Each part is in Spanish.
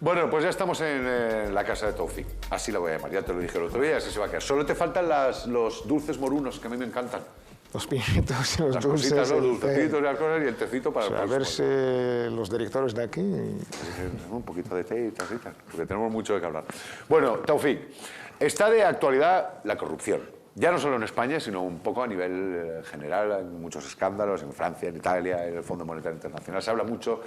Bueno, pues ya estamos en la casa de Taufik. Así la voy a llamar, ya te lo dije el otro día y así se va a quedar. Solo te faltan los dulces morunos, que a mí me encantan. Los pimientos y los Las dulces. cositas, los dulcecitos y las cosas y el tecito para O sea, el a ver si próximo. los directores de aquí... Un poquito de té y tacitas, porque tenemos mucho de qué hablar. Bueno, Taufik, está de actualidad la corrupción. Ya no solo en España, sino un poco a nivel general. Hay muchos escándalos en Francia, en Italia, en el Fondo Monetario Internacional. Se habla mucho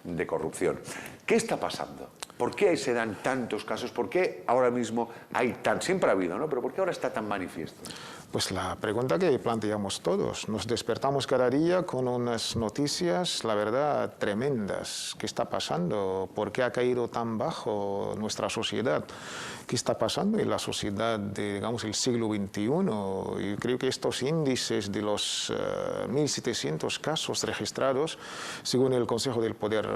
de corrupción. ¿Qué está pasando? ¿Por qué se dan tantos casos? ¿Por qué ahora mismo hay tan... Siempre ha habido, ¿no? Pero ¿por qué ahora está tan manifiesto? Pues la pregunta que planteamos todos. Nos despertamos cada día con unas noticias, la verdad, tremendas. ¿Qué está pasando? ¿Por qué ha caído tan bajo nuestra sociedad? ¿Qué está pasando en la sociedad de, digamos, el siglo XXI? Yo creo que estos índices de los 1.700 casos registrados, según el Consejo del Poder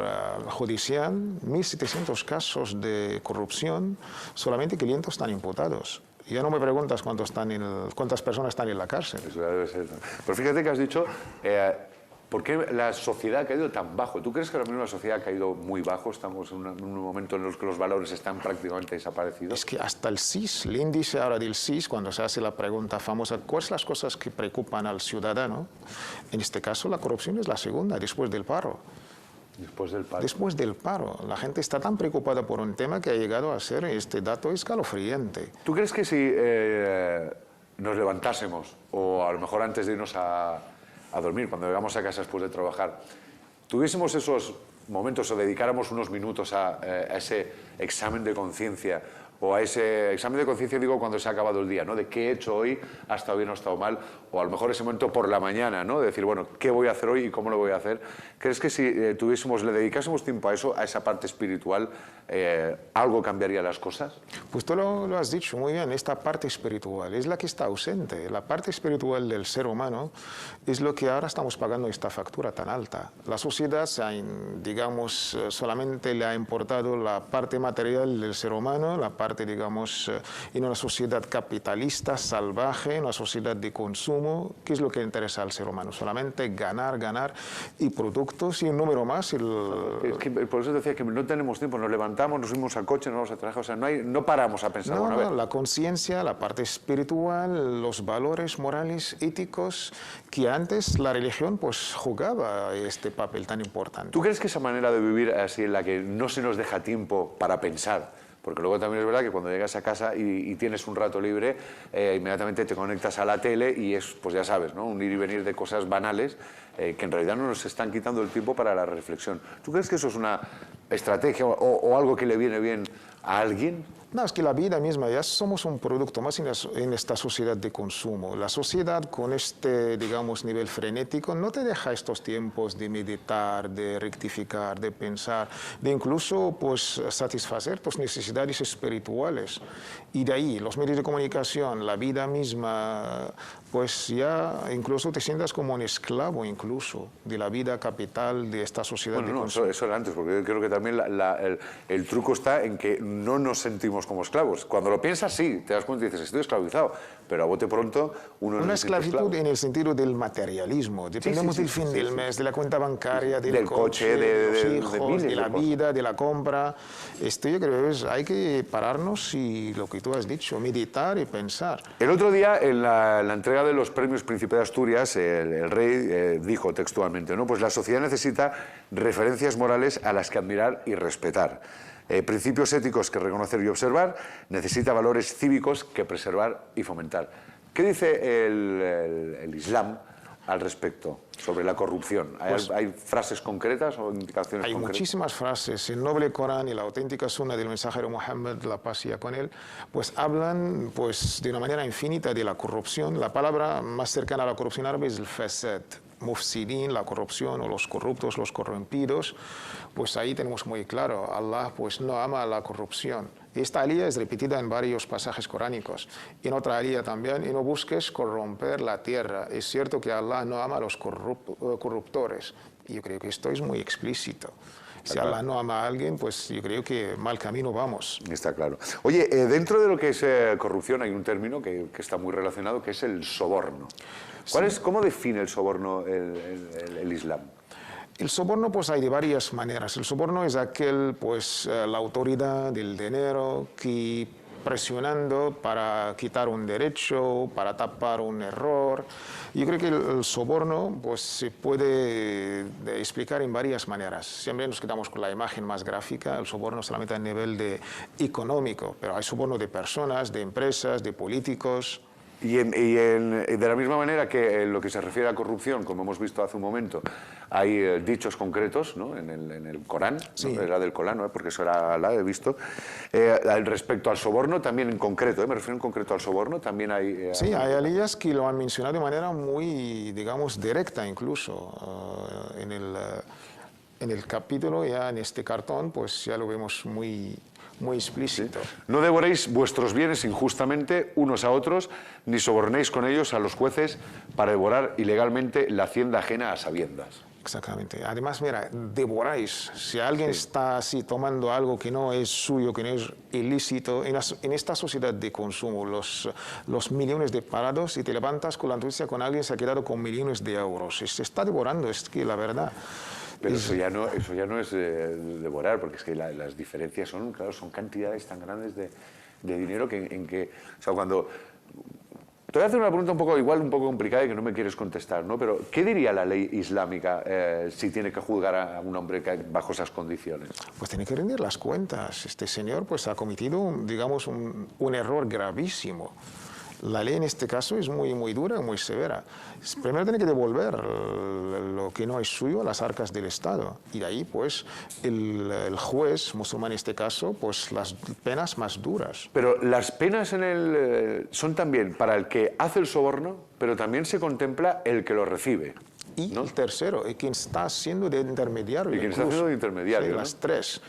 Judicial, 1.700 casos de corrupción, solamente 500 están imputados. Ya no me preguntas cuántas personas están en la cárcel. Eso debe ser. Pero fíjate que has dicho, ¿por qué la sociedad ha caído tan bajo? ¿Tú crees que ahora mismo la sociedad ha caído muy bajo? Estamos en un momento en el que los valores están prácticamente desaparecidos. Es que hasta el CIS, el índice ahora del CIS, cuando se hace la pregunta famosa, ¿cuáles son las cosas que preocupan al ciudadano? En este caso, la corrupción es la segunda, después del paro. Después del paro. Después del paro. La gente está tan preocupada por un tema que ha llegado a ser este dato escalofriante. ¿Tú crees que si nos levantásemos, o a lo mejor antes de irnos a dormir, cuando llegamos a casa después de trabajar, tuviésemos esos momentos o dedicáramos unos minutos a ese examen de conciencia, o a ese examen de conciencia, digo, cuando se ha acabado el día, ¿no? De qué he hecho hoy, ha estado bien o ha estado mal, o a lo mejor ese momento por la mañana, ¿no? De decir, bueno, ¿qué voy a hacer hoy y cómo lo voy a hacer? ¿Crees que si le dedicásemos tiempo a eso, a esa parte espiritual, algo cambiaría las cosas? Pues tú lo has dicho muy bien, esta parte espiritual es la que está ausente. La parte espiritual del ser humano es lo que ahora estamos pagando esta factura tan alta. La sociedad, digamos, solamente le ha importado la parte material del ser humano, la parte, digamos, en una sociedad capitalista, salvaje, una sociedad de consumo. ¿Qué es lo que interesa al ser humano? Solamente ganar, ganar, y productos y un número más. Es que por eso decía que no tenemos tiempo, nos levantamos, nos subimos al coche, nos vamos a trabajar, o sea, no paramos a pensar. No, la conciencia, la parte espiritual, los valores morales, éticos, que antes la religión pues jugaba este papel tan importante. ¿Tú crees que esa manera de vivir así, en la que no se nos deja tiempo para pensar? Porque luego también es verdad que cuando llegas a casa y tienes un rato libre, inmediatamente te conectas a la tele y es, pues ya sabes, ¿no? Un ir y venir de cosas banales que en realidad no nos están quitando el tiempo para la reflexión. ¿Tú crees que eso es una estrategia o algo que le viene bien a alguien? No, es que la vida misma, ya somos un producto más en esta sociedad de consumo. La sociedad con este, digamos, nivel frenético no te deja estos tiempos de meditar, de rectificar, de pensar, de incluso pues, satisfacer tus necesidades espirituales. Y de ahí, los medios de comunicación, la vida misma, pues ya incluso te sientas como un esclavo incluso de la vida capital de esta sociedad de consumo. Eso era antes, porque yo creo que también el truco está en que no nos sentimos como esclavos. Cuando lo piensas, sí, te das cuenta y dices, estoy esclavizado, pero a bote pronto uno no una se siente esclavitud esclavo. En el sentido del materialismo. Dependemos del fin del mes, de la cuenta bancaria, del coche, de los hijos, de la vida, de la compra. Esto yo creo que hay que pararnos y lo que tú has dicho, meditar y pensar. El otro día, en la entrega de los premios Príncipe de Asturias, el rey dijo textualmente, ¿no? Pues la sociedad necesita referencias morales a las que admirar y respetar. Principios éticos que reconocer y observar, necesita valores cívicos que preservar y fomentar. ¿Qué dice el Islam al respecto sobre la corrupción? ¿Hay frases concretas o indicaciones concretas? Hay muchísimas frases. El noble Corán y la auténtica Sunna del mensajero Muhammad, la paz sea con él, pues hablan pues, de una manera infinita de la corrupción. La palabra más cercana a la corrupción árabe es el fasad. Mufsidin, la corrupción o los corruptos, los corrompidos, pues ahí tenemos muy claro, Allah pues no ama la corrupción. Esta alía es repetida en varios pasajes coránicos. En otra alía también, y no busques corromper la tierra. Es cierto que Allah no ama a los corruptores. Y yo creo que esto es muy explícito. Si Allah no ama a alguien, pues yo creo que mal camino vamos. Está claro. Oye, dentro de lo que es corrupción hay un término que está muy relacionado, que es el soborno. ¿Cómo define el soborno el Islam? El soborno pues hay de varias maneras. El soborno es aquel, pues la autoridad del dinero que presionando para quitar un derecho, para tapar un error. Yo creo que el soborno pues, se puede explicar en varias maneras. Siempre nos quedamos con la imagen más gráfica, el soborno solamente a nivel económico, pero hay soborno de personas, de empresas, de políticos. De la misma manera que en lo que se refiere a corrupción, como hemos visto hace un momento, hay dichos concretos, ¿no? en el Corán, sí. ¿no? Era del Corán, ¿no? Porque eso era Alá, he visto. Respecto al soborno, también en concreto, me refiero en concreto al soborno, también hay... Sí, hay aliyas que lo han mencionado de manera muy, digamos, directa incluso. En el capítulo, ya en este cartón, pues ya lo vemos muy explícito. Sí. No devoréis vuestros bienes injustamente unos a otros, ni sobornéis con ellos a los jueces para devorar ilegalmente la hacienda ajena a sabiendas. Exactamente. Además, mira, devoráis. Si alguien está así tomando algo que no es suyo, que no es ilícito, en esta sociedad de consumo, los millones de parados, y te levantas con la noticia con alguien se ha quedado con millones de euros. Se está devorando, es que la verdad... Pero eso ya no es devorar, porque es que las diferencias son, claro, son cantidades tan grandes de dinero que o sea, cuando... Te voy a hacer una pregunta un poco complicada y que no me quieres contestar, ¿no? Pero, ¿qué diría la ley islámica si tiene que juzgar a un hombre bajo esas condiciones? Pues tiene que rendir las cuentas. Este señor pues ha cometido, digamos, un error gravísimo. La ley en este caso es muy dura, muy severa. Primero tiene que devolver lo que no es suyo a las arcas del Estado. Y de ahí, pues, el juez musulmán en este caso, pues las penas más duras. Pero las penas son también para el que hace el soborno, pero también se contempla el que lo recibe. Y ¿no? el tercero, quien está haciendo de intermediario. Y quien está haciendo de intermediario. Sí, ¿no? las tres.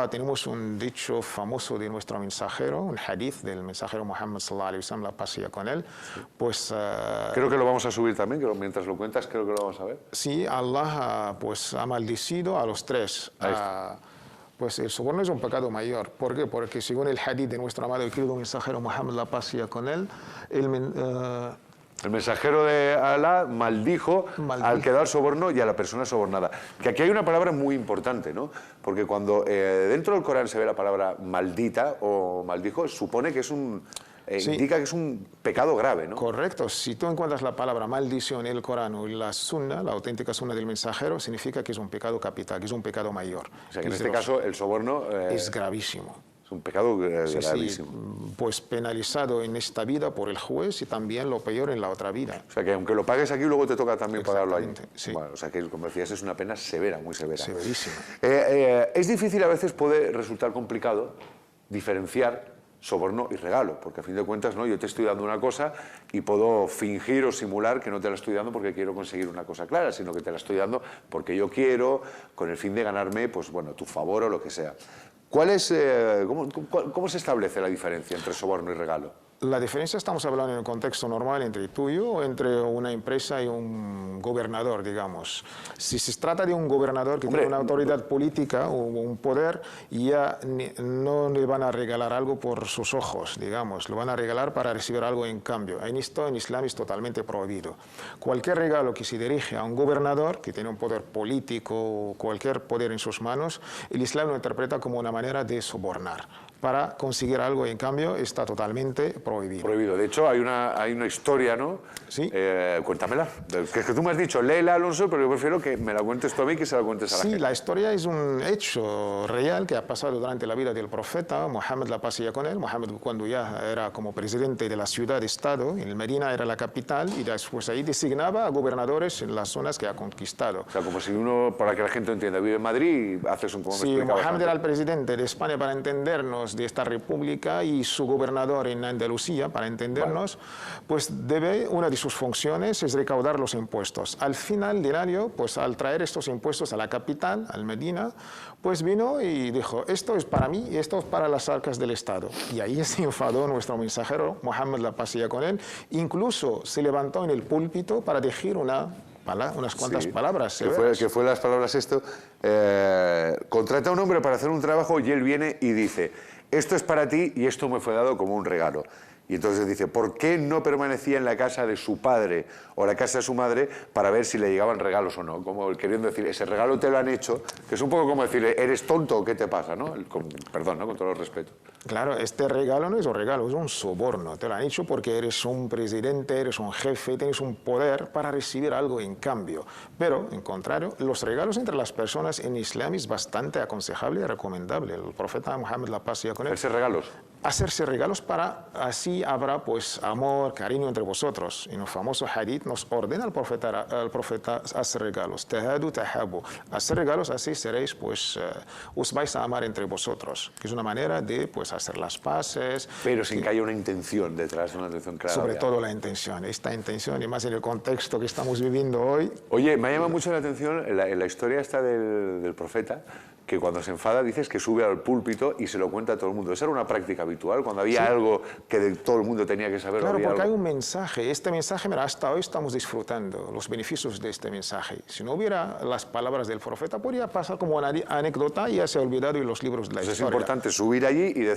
Tenemos un dicho famoso de nuestro mensajero, un hadith del mensajero Muhammad sallallahu alaihi wasallam, la paz sea con él. Pues, creo que lo vamos a subir también, que mientras lo cuentas creo que lo vamos a ver. Sí, Allah pues, ha maldecido a los tres. Pues el soborno es un pecado mayor. ¿Por qué? Porque según el hadith de nuestro amado y querido mensajero Muhammad, la paz sea con él, el mensajero de Alá maldijo al que da el soborno y a la persona sobornada. Que aquí hay una palabra muy importante, ¿no? Porque cuando dentro del Corán se ve la palabra maldita o maldijo, supone que es indica que es un pecado grave, ¿no? Correcto. Si tú encuentras la palabra maldición en el Corán o en la Sunna, la auténtica Sunna del mensajero, significa que es un pecado capital, que es un pecado mayor. O sea, que en este caso el soborno... es gravísimo. Es un pecado gravísimo. Sí, pues penalizado en esta vida por el juez y también lo peor en la otra vida. O sea, que aunque lo pagues aquí, luego te toca también pagarlo ahí. Sí. Bueno, o sea, que como decías, es una pena severa, muy severa. Severísima. Es difícil, a veces puede resultar complicado diferenciar soborno y regalo, porque a fin de cuentas, ¿no? Yo te estoy dando una cosa y puedo fingir o simular que no te la estoy dando porque quiero conseguir una cosa clara, sino que te la estoy dando porque yo quiero, con el fin de ganarme, pues bueno, tu favor o lo que sea. ¿Cómo se establece la diferencia entre soborno y regalo? La diferencia, estamos hablando en el contexto normal entre tú y yo o entre una empresa y un gobernador, digamos. Si se trata de un gobernador que tiene una autoridad política o un poder, ya no le van a regalar algo por sus ojos, digamos. Lo van a regalar para recibir algo en cambio. En esto, en Islam, es totalmente prohibido. Cualquier regalo que se dirige a un gobernador que tiene un poder político o cualquier poder en sus manos, el Islam lo interpreta como una manera de sobornar. Para conseguir algo en cambio está totalmente prohibido. Prohibido. De hecho, hay una historia, ¿no? Sí. Cuéntamela. Que tú me has dicho, léela, Alonso, pero yo prefiero que me la cuentes tú a mí que se la cuentes a la gente. Sí, la historia es un hecho real que ha pasado durante la vida del profeta Mohammed, la paz sea con él. Mohammed, cuando ya era como presidente de la ciudad-estado, en Medina era la capital, y después ahí designaba a gobernadores en las zonas que ha conquistado. O sea, como si uno, para que la gente entienda, vive en Madrid y haces un... Sí, Mohammed era el presidente de España, para entendernos, de esta república, y su gobernador en Andalucía, para entendernos, pues una de sus funciones es recaudar los impuestos. Al final del año, pues al traer estos impuestos a la capital, al Medina, pues vino y dijo, esto es para mí y esto es para las arcas del Estado. Y ahí se enfadó nuestro mensajero, Mohammed, la paz sea con él, incluso se levantó en el púlpito para decir unas cuantas palabras. Que fue las palabras esto, contrata a un hombre para hacer un trabajo y él viene y dice, esto es para ti y esto me fue dado como un regalo. Y entonces dice, ¿por qué no permanecía en la casa de su padre o la casa de su madre para ver si le llegaban regalos o no? Como queriendo decir, ese regalo te lo han hecho, que es un poco como decir, ¿eres tonto o qué te pasa? ¿No? Perdón, ¿no? Con todo el respeto. Claro, este regalo no es un regalo, es un soborno. Te lo han hecho porque eres un presidente, eres un jefe, tienes un poder para recibir algo en cambio. Pero, en contrario, los regalos entre las personas en Islam es bastante aconsejable y recomendable. El profeta Muhammad, la paz sea con él, ¿Hacerse regalos? hacerse regalos para así habrá pues amor, cariño entre vosotros. En un famoso hadith nos ordena al profeta hacer regalos. Tahadu tahabu. Hacer regalos así seréis pues os vais a amar entre vosotros. Que es una manera de pues hacer las paces. Pero sin que haya una intención detrás, una intención clara. Sobre todo la intención. Esta intención y más en el contexto que estamos viviendo hoy. Oye, me ha llamado mucho la atención en la historia esta del profeta, que cuando se enfada dices que sube al púlpito y se lo cuenta a todo el mundo. ¿Esa era una práctica habitual? Cuando había algo que todo el mundo tenía que saber. Claro, porque algo... hay un mensaje. Este mensaje, mira, hasta hoy estamos disfrutando los beneficios de este mensaje. Si no hubiera las palabras del profeta, podría pasar como una anécdota y ya se ha olvidado en los libros de la historia. Es importante subir allí y decir